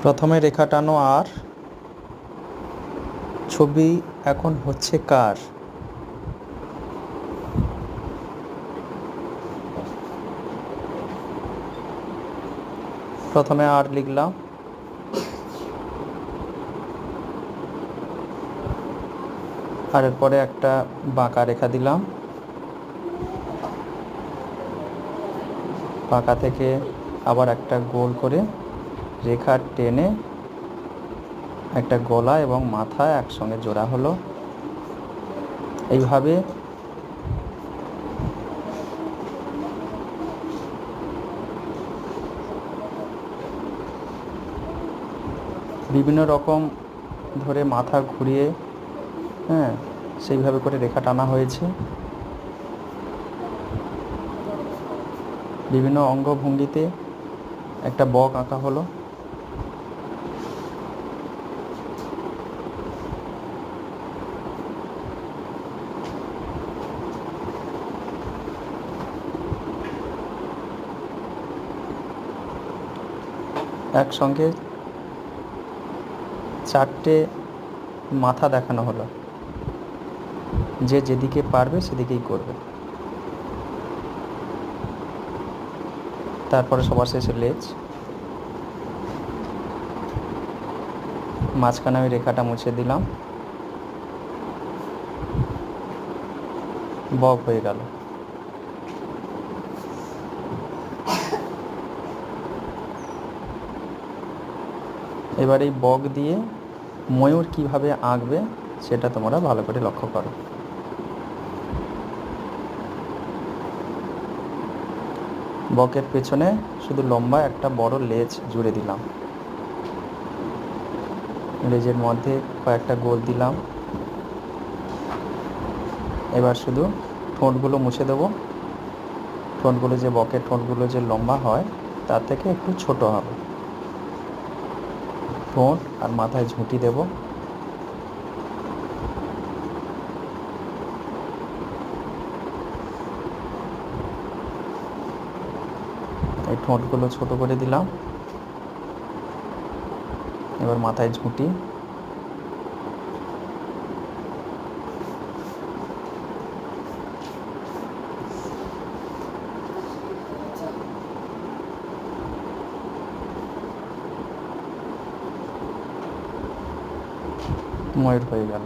প্রথমে রেখা টানো আর ছবি এখন হচ্ছে কার। প্রথমে আর লিখলাম, আর এরপরে একটা বাঁকা রেখা দিলাম, বাঁকা থেকে আবার একটা গোল করে রেখা টেনে একটা গলা এবং মাথা একসঙ্গে জোড়া হলো। এইভাবে বিভিন্ন রকম ধরে মাথা ঘুরিয়ে সেইভাবে করে রেখা টানা হয়েছে। বিভিন্ন অঙ্গভঙ্গিতে একটা বক আঁকা হলো। একসঙ্গে চারটে মাথা দেখানো হলো, যে যেদিকে পারবে সেদিকেই করবে। তারপরে সবার শেষে লেজ, মাঝখানে আমি রেখাটা মুছে দিলাম, বক হয়ে গেল। এবার এই বক দিয়ে ময়ূর কিভাবে আঁকবে সেটা তোমরা ভালো করে লক্ষ্য করো। বকের পেছনে শুধু লম্বা একটা বড় লেজ জুড়ে দিলাম, লেজের মধ্যে কয়েকটা গোল দিলাম। এবার শুধু ঠোঁটগুলো মুছে দেবো। ঠোঁটগুলো যে বকের ঠোঁটগুলো যে লম্বা হয় তার থেকে একটু ছোট হবে। ঠোঁট আর মাথায় ঝুঁটি দেব। এই ঠোঁটগুলো ছোট করে দিলাম। এবার মাথায় ঝুঁটি, ময়ূর হয়ে গেল।